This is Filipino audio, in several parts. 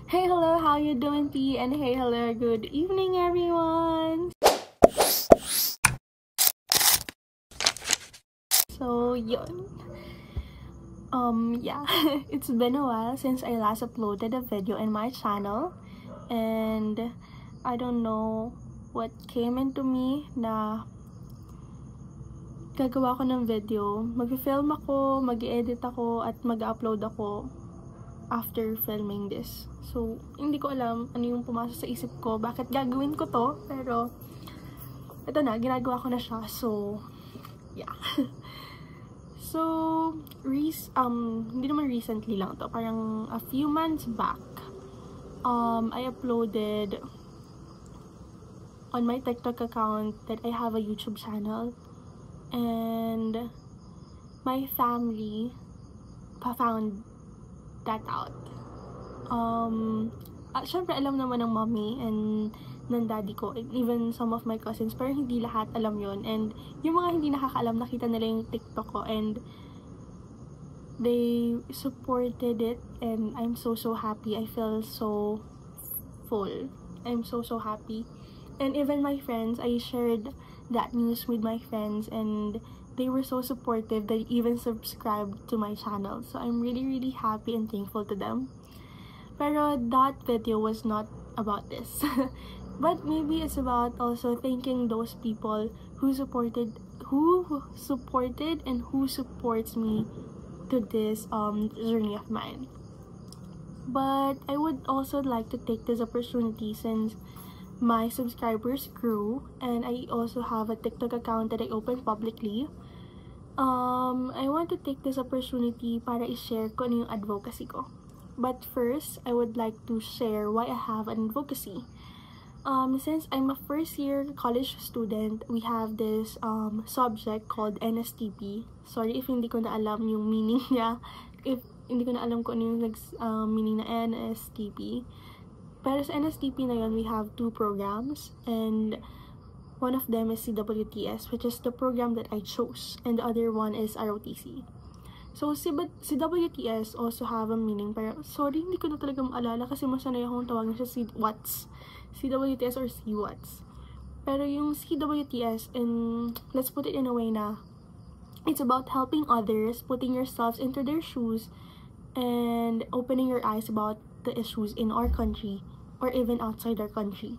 Hey, hello, how you doing, P? And hey, hello, good evening, everyone. So, yun. Yeah, it's been a while since I last uploaded a video in my channel. And I don't know what came into me na gagawa ko ng video. Mag-film ako, mag-edit ako, at mag-upload ako after filming this. So, hindi ko alam ano yung pumasok sa isip ko, bakit gagawin ko to, pero ito na, ginagawa ko na siya. So, yeah. So, hindi naman recently lang to, parang a few months back, I uploaded on my TikTok account that I have a YouTube channel, and my family found that out. Syempre alam naman ng mommy and ng daddy ko, and even some of my cousins, pero hindi lahat alam yon. And yung mga hindi nakakaalam, nakita nila yung TikTok ko and they supported it, and I'm so happy. I feel so full. I'm so happy. And even my friends, I shared that news with my friends, and they were so supportive. They even subscribed to my channel, so I'm really happy and thankful to them. Pero that video was not about this. But maybe it's about also thanking those people who supported and who supports me to this journey of mine. But I would also like to take this opportunity, since my subscribers grew and I also have a TikTok account that I opened publicly. I want to take this opportunity para i-share ko ano yung advocacy ko. But first, I would like to share why I have an advocacy. Since I'm a first year college student, we have this subject called NSTP. Sorry if hindi ko na alam yung meaning niya. If hindi ko na alam kung ano yung meaning na NSTP. Pero sa NSTP na yun, we have two programs, and one of them is CWTS, which is the program that I chose, and the other one is ROTC. So, CWTS also have a meaning, pero sorry, hindi ko na talaga maalala kasi masanay akong tawagin siya CWTS or CWATS. Pero yung CWTS, let's put it in a way na it's about helping others, putting yourselves into their shoes, and opening your eyes about the issues in our country or even outside our country.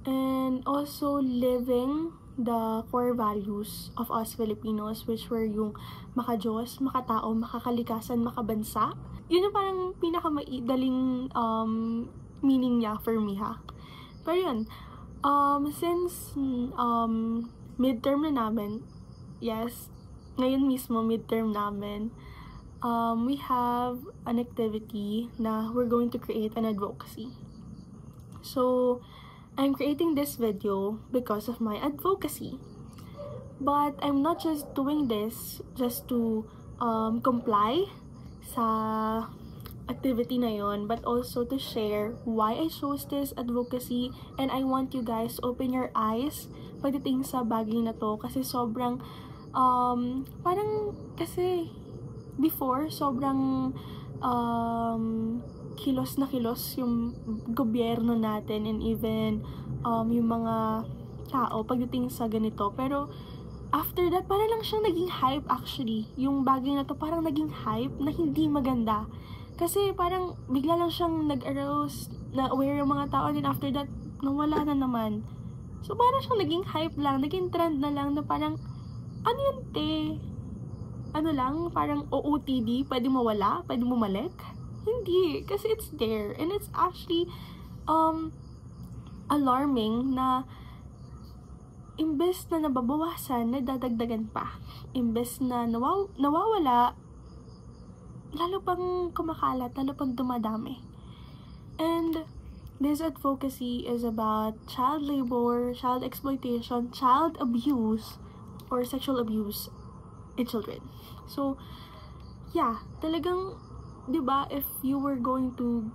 And also living the core values of us Filipinos, which were yung maka-Diyos, makatao, makakalikasan, makabansa. Yun yung parang pinakamaidaling meaning niya for me, ha. Pero yun, since midterm na namin, yes, ngayon mismo midterm namin, we have an activity na we're going to create an advocacy. So, I'm creating this video because of my advocacy. But I'm not just doing this just to comply sa activity na yon, but also to share why I chose this advocacy, and I want you guys to open your eyes pagdating sa bagay na to, kasi sobrang parang kasi before sobrang kilos na kilos yung gobyerno natin, and even yung mga tao pagdating sa ganito. Pero after that, parang lang siyang naging hype actually. Yung bagay na to parang naging hype na hindi maganda. Kasi parang bigla lang siyang nag-arouse, na aware yung mga tao, and after that, nawala na naman. So parang siyang naging hype lang, naging trend na lang na parang, ano yun te? Ano lang, parang OOTD, pwede mawala, pwede bumalik? Hindi, kasi it's there. And it's actually alarming na imbes na nababawasan, nadadagdagan pa. Imbes na nawawala, lalo pang kumakalat, lalo pang dumadami. And this advocacy is about child labor, child exploitation, child abuse, or sexual abuse in children. So, yeah, talagang, diba, if you were going to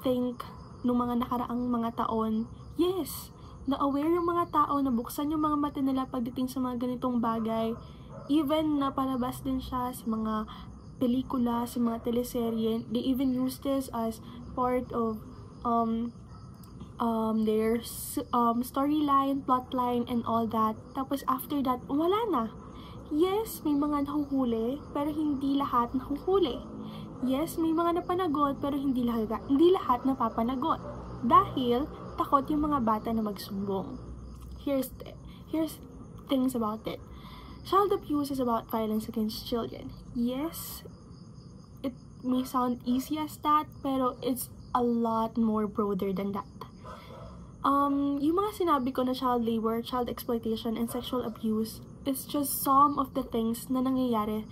think nung mga nakaraang mga taon, yes, na-aware yung mga tao, nabuksan yung mga mata nila pagdating sa mga ganitong bagay. Even na palabas din siya sa mga pelikula, sa mga teleserye. They even use this as part of their storyline, plotline, and all that. Tapos after that, wala na. Yes, may mga nahuhuli, pero hindi lahat nahuhuli. Yes, may mga napanagot, pero hindi lahat napapanagot. Dahil takot yung mga bata na magsumbong. Here's things about it. Child abuse is about violence against children. Yes, it may sound easy as that, pero it's a lot more broader than that. Yung mga sinabi ko na child labor, child exploitation, and sexual abuse is just some of the things na nangyayari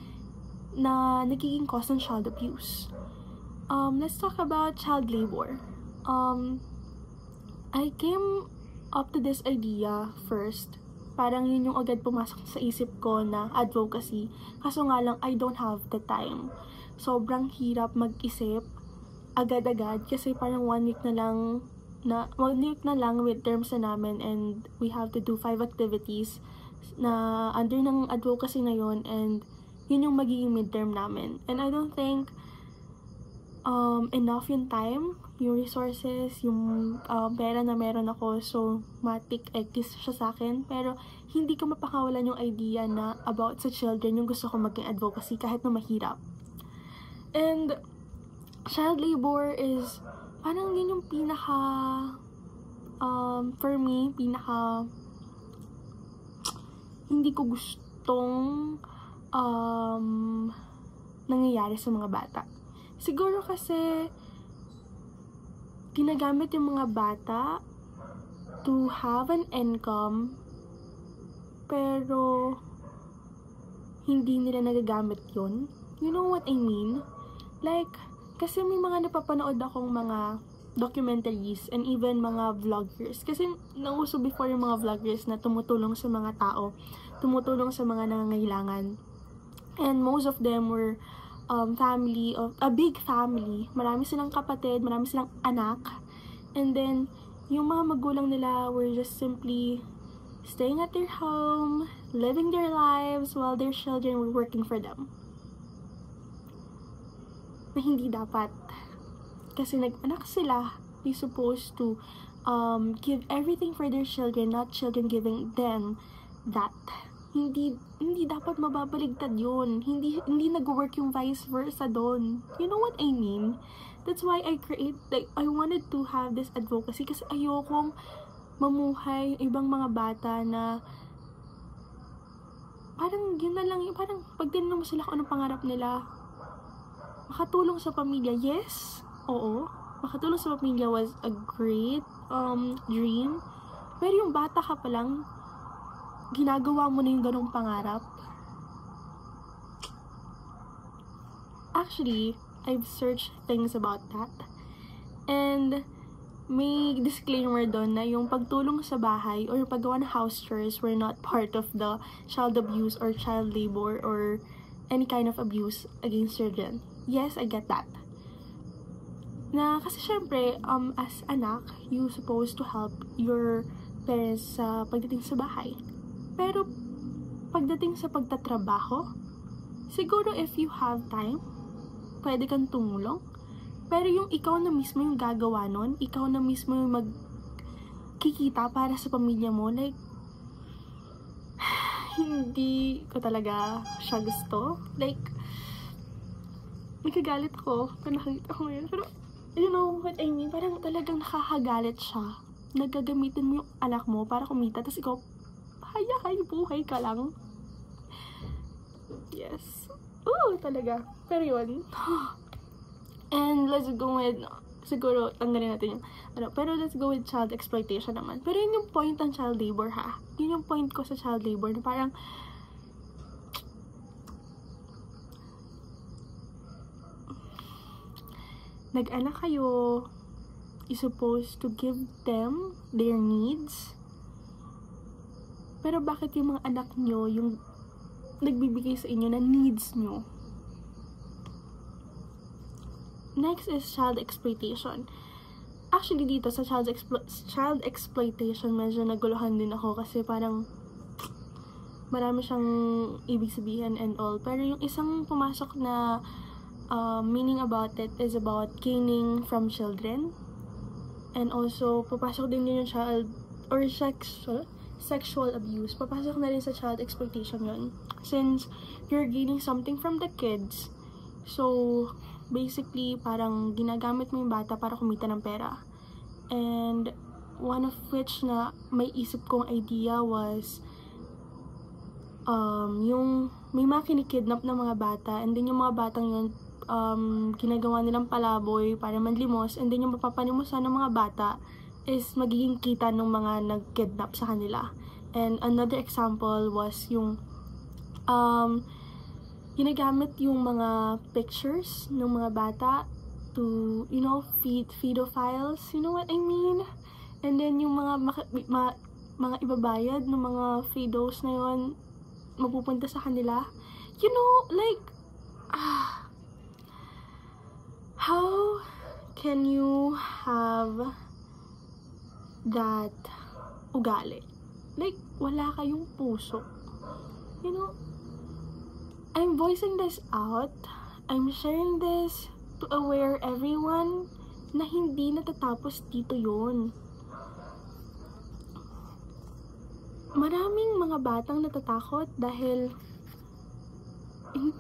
na nagiging cause ng child abuse. Let's talk about child labor. I came up to this idea first. Parang yun yung agad pumasok sa isip ko na advocacy. Kaso nga lang, I don't have the time. Sobrang hirap mag-isip agad-agad kasi parang 1 week na lang midterms na namin, and we have to do 5 activities na under ng advocacy na yun, and yun yung magiging midterm namin. And I don't think enough yung time, yung resources, yung pera na meron ako, so matik X siya sa akin, pero hindi ko mapakawalan yung idea na about sa children yung gusto ko maging advocacy kahit na mahirap. And child labor is parang yun yung pinaka for me, pinaka hindi ko gustong nangyayari sa mga bata. Siguro kasi ginagamit yung mga bata to have an income, pero hindi nila nagagamit yun. You know what I mean? Like, kasi may mga napapanood akong mga documentaries and even mga vloggers. Kasi nauso before yung mga vloggers na tumutulong sa mga tao, tumutulong sa mga nangangailangan. And most of them were family of a big family. Marami silang kapatid, marami silang anak. And then yung mga magulang nila were just simply staying at their home, living their lives while their children were working for them. Na hindi dapat. Kasi nag-anak sila, they supposed to give everything for their children, not children giving them that. Hindi dapat mababaligtad yun. Hindi nag-work yung vice versa doon. You know what I mean? That's why I wanted to have this advocacy kasi ayokong mamuhay ibang mga bata na parang yun na lang, parang pag tinanong mo sila kung anong pangarap nila, makatulong sa pamilya. Yes, oo, makatulong sa pamilya was a great dream. Pero yung bata ka pa lang, ginagawa mo na yung ganong pangarap. Actually, I've searched things about that. And may disclaimer doon na yung pagtulong sa bahay or yung paggawa ng house chores were not part of the child abuse or child labor or any kind of abuse against children. Yes, I get that. Na kasi syempre, as anak, you supposed to help your parents sa pagdating sa bahay. Pero pagdating sa pagtatrabaho, siguro if you have time, pwede kang tumulong. Pero yung ikaw na mismo yung gagawa nun, ikaw na mismo yung magkikita para sa pamilya mo, like, hindi ko talaga siya gusto. Like, nagkagalit ko kung nakikita ko ngayon. Pero, you know what I mean? Parang talagang nakakagalit siya. Nagagamitin mo yung anak mo para kumita, tapos ikaw, hay buhay ka lang. Yes. Oo, talaga. Pero yun. And let's go with, siguro, tanggalin natin yung, pero let's go with child exploitation naman. Pero yun yung point ng child labor, ha? Yun yung point ko sa child labor, na parang, nag-anak kayo, you're supposed to give them their needs. Pero bakit yung mga anak nyo, yung nagbibigay sa inyo na needs nyo? Next is child exploitation. Actually, dito sa child exploitation, medyo naguluhan din ako kasi parang marami siyang ibig sabihin and all. Pero yung isang pumasok na meaning about it is about gaining from children. And also, papasok din yung child or sexual abuse. Papasok na rin sa child exploitation yun. Since you're gaining something from the kids. So, basically, parang ginagamit mo yung bata para kumita ng pera. And one of which na may isip kong idea was yung may mga kinikidnap ng mga bata, and then yung mga batang yun ginagawa nilang palaboy para manlimos, and then yung mapapanimusan ng mga bata is magiging kita ng mga nag-kidnap sa kanila. And another example was yung ginagamit yung mga pictures ng mga bata to, you know, feed pedophiles, you know what I mean? And then yung mga ibabayad ng mga pedos na yun mapupunta sa kanila. You know, like, how can you have that ugali? Like, wala kayong puso. You know, I'm voicing this out. I'm sharing this to aware everyone na hindi natatapos dito yun. Maraming mga batang natatakot dahil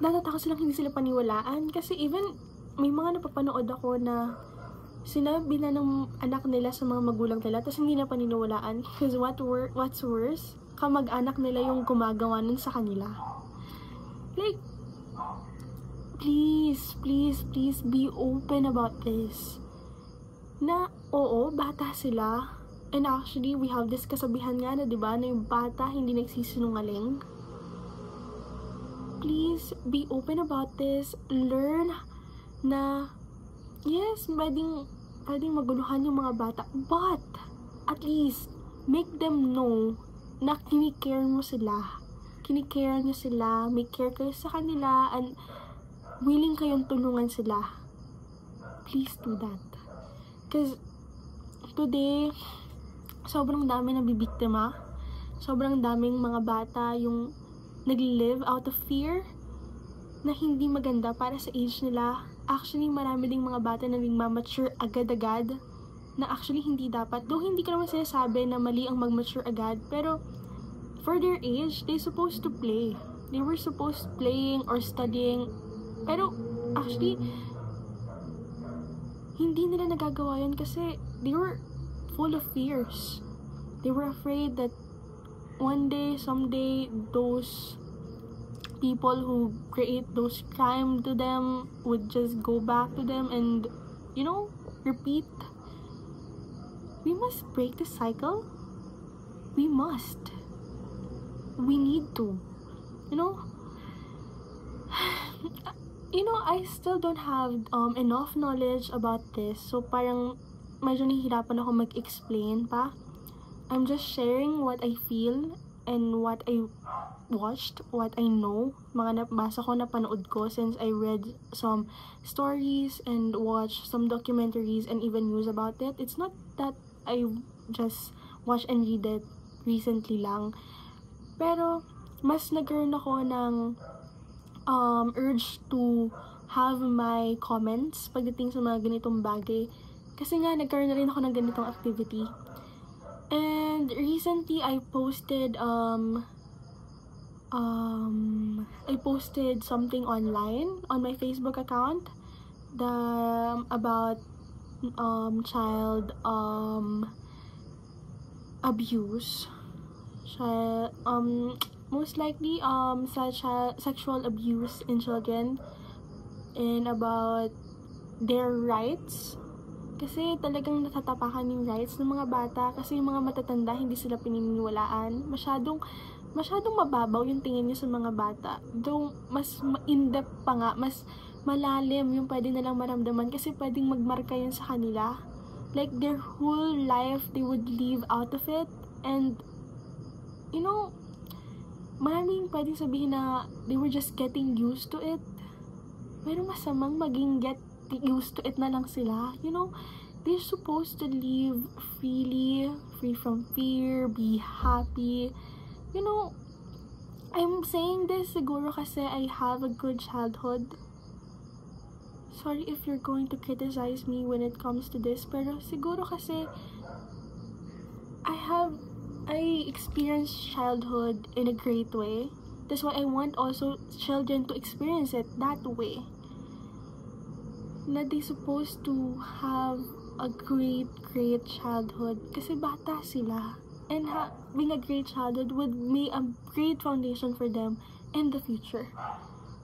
natatakot silang hindi sila paniwalaan. Kasi even may mga napapanood ako na sinabi na ng anak nila sa mga magulang nila tapos hindi na paniniwalaan. Because what's worse, kamag-anak nila yung gumagawa nun sa kanila. Like, please be open about this. Na, oo, bata sila. And actually, we have this kasabihan nga na, diba, na yung bata hindi nagsisinungaling. Please, be open about this. Learn na, yes, pwedeng maguluhan yung mga bata. But, at least, make them know na kinikare mo sila. Kinikare nyo sila, may care kayo sa kanila, and willing kayong tulungan sila. Please do that. Because, today, sobrang dami nabibiktima. Sobrang daming mga bata yung nag-live out of fear na hindi maganda para sa age nila. Actually, marami ding mga bata na nagmamature agad-agad na actually hindi dapat. Though hindi ko naman sinasabi na mali ang mag-mature agad, pero for their age, they supposed to play. They were supposed playing or studying. Pero actually, hindi nila nagagawa yun kasi they were full of fears. They were afraid that one day, someday, those people who create those crime to them would just go back to them and, you know, repeat. We must break the cycle. We must. We need to. You know? You know, I still don't have enough knowledge about this. So, parang medyo nahihirapan ako mag-explain pa. I'm just sharing what I feel and what I watched, what I know, mga nabasa ko, napanood ko since I read some stories and watched some documentaries and even news about it. It's not that I just watch and read it recently lang. Pero, mas nagkaroon ako ng urge to have my comments pagdating sa mga ganitong bagay. Kasi nga, nagkaroon na rin ako ng ganitong activity. And recently, I posted something online on my Facebook account about child abuse. Most likely sexual abuse in children, and about their rights. Kasi talagang natatapakan yung rights ng mga bata kasi yung mga matatanda hindi sila pininiwalaan. Masyadong mababaw yung tingin niyo sa mga bata. Though mas in-depth pa nga, mas malalim yung pwede nilang maramdaman kasi pwedeng magmarka yun sa kanila. Like their whole life they would live out of it, and you know, maraming pwedeng sabihin na they were just getting used to it. Pero masamang maging get used to it na lang sila. You know, they're supposed to live freely, free from fear, be happy. You know, I'm saying this siguro kasi I have a good childhood. Sorry if you're going to criticize me when it comes to this, pero siguro kasi I experienced childhood in a great way. That's why I want also children to experience it that way. Na they supposed to have a great childhood kasi bata sila. And having a great childhood would make a great foundation for them in the future.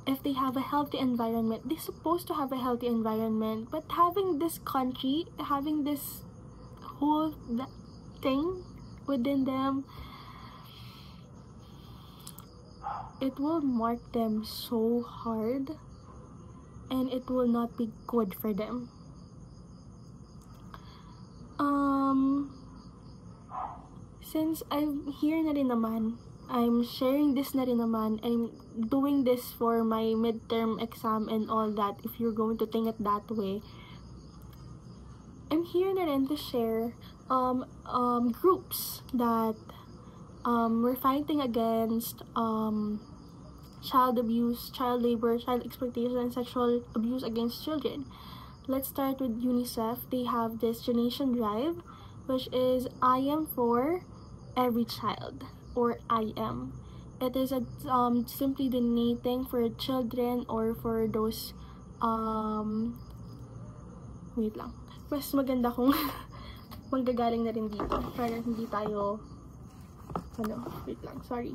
If they have a healthy environment, they're supposed to have a healthy environment. But having this country, having this whole thing within them, it will mark them so hard, and it will not be good for them. Since I'm here na rin naman, I'm sharing this na rin naman, I'm doing this for my midterm exam and all that, if you're going to think it that way, I'm here na rin to share groups that we're fighting against child abuse, child labor, child exploitation, and sexual abuse against children. Let's start with UNICEF. They have this Generation Drive, which is I Am for Every Child, or I Am. It is a simply donating for children or for those wait lang. Mas maganda kung manggagaling na rin dito para hindi tayo wait lang, sorry.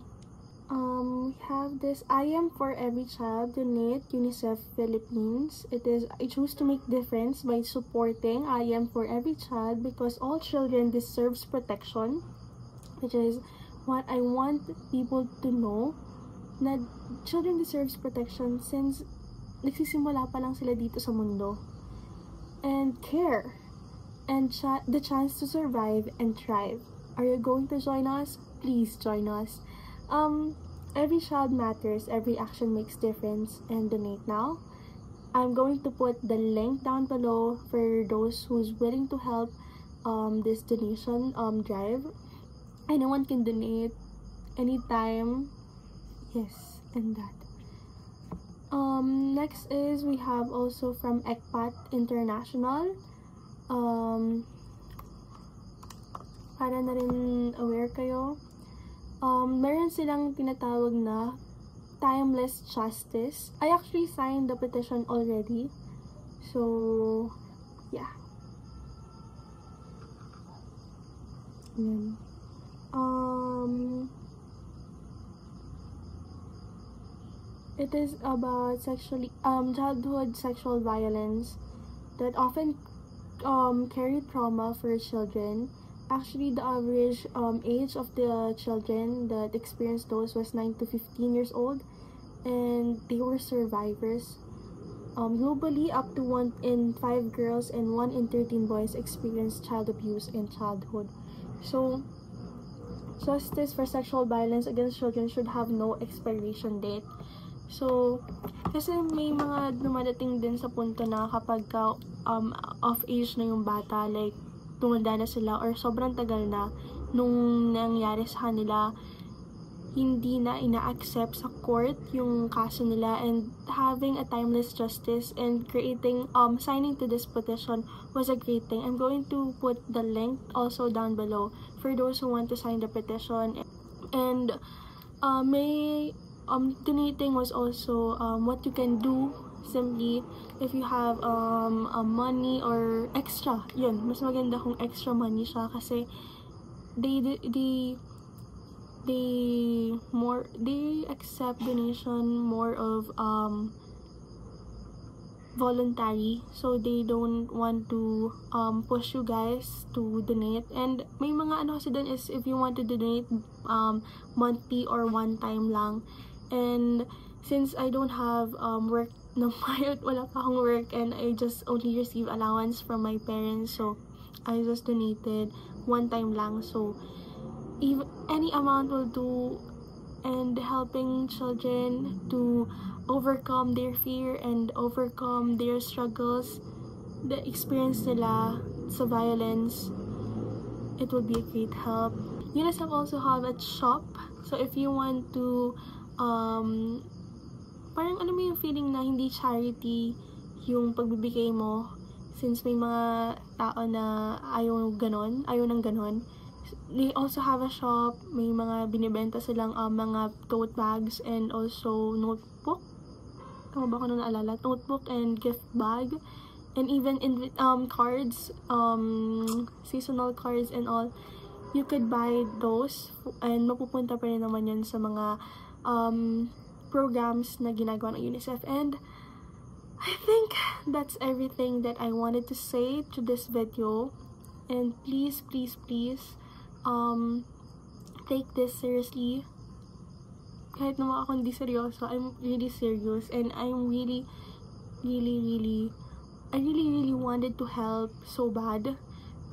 We have this I Am for Every Child, donate UNICEF Philippines. It is I choose to make difference by supporting I Am for Every Child because all children deserves protection, which is what I want people to know, na children deserves protection since nagsisimula pa lang sila dito sa mundo, and care and the chance to survive and thrive. Are you going to join us? Please join us. Every child matters, every action makes difference, and donate now. I'm going to put the link down below for those who's willing to help this donation drive. Anyone can donate anytime. Yes, and that. Next is we have also from ECPAT International. Para na rin aware kayo. Meron silang tinatawag na timeless justice. I actually signed the petition already. So, yeah. Yan. It is about childhood sexual violence that often carry trauma for children. Actually, the average age of the children that experienced those was 9 to 15 years old, and they were survivors. Globally, up to 1 in 5 girls and 1 in 13 boys experience child abuse in childhood. So, justice for sexual violence against children should have no expiration date. So, kasi may mga dumadating din sa punto na kapag off age na yung bata, like tumanda na sila or sobrang tagal na nung nangyari sa kanila, hindi na ina-accept sa court yung kaso nila, and having a timeless justice and creating signing to this petition was a great thing. I'm going to put the link also down below for those who want to sign the petition. And may donating was also what you can do. Simply, if you have money or extra, yun, mas maganda kung extra money siya kasi they accept donation more of voluntary, so they don't want to push you guys to donate. And may mga ano kasi dun is if you want to donate monthly or one time lang. And since I don't have work na wala pa akong work, and I just only receive allowance from my parents, so I just donated one time lang. So even any amount will do, and helping children to overcome their fear and overcome their struggles, the experience nila sa violence, it will be a great help. UNICEF also have a shop, so if you want to parang alam mo yung feeling na hindi charity yung pagbibigay mo, since may mga tao na ayaw ng ganon. They also have a shop, may mga binibenta silang mga tote bags and also notebook. Tama ba ko na naalala? Notebook and gift bag. And even in cards, seasonal cards and all. You could buy those and mapupunta pa rin naman yan sa mga programs na ginagawa ng UNICEF. And I think that's everything that I wanted to say to this video. And please take this seriously. Kahit naman ako hindi seryoso, I'm really serious, and I'm really wanted to help so bad,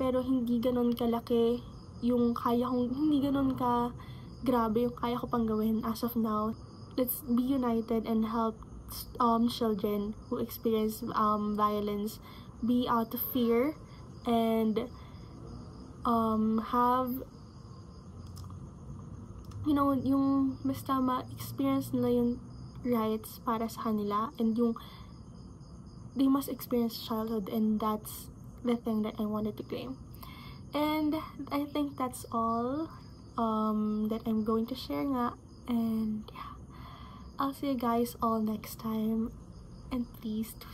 pero hindi ganon kalaki yung kaya kong, hindi ganon ka grabe yung kaya ko pang gawin as of now. Let's be united and help children who experience violence be out of fear and have, you know, yung basta ma-experience nila yung rights para sa kanila, and yung they must experience childhood, and that's the thing that I wanted to claim. And I think that's all that I'm going to share nga. And yeah, I'll see you guys all next time, and please do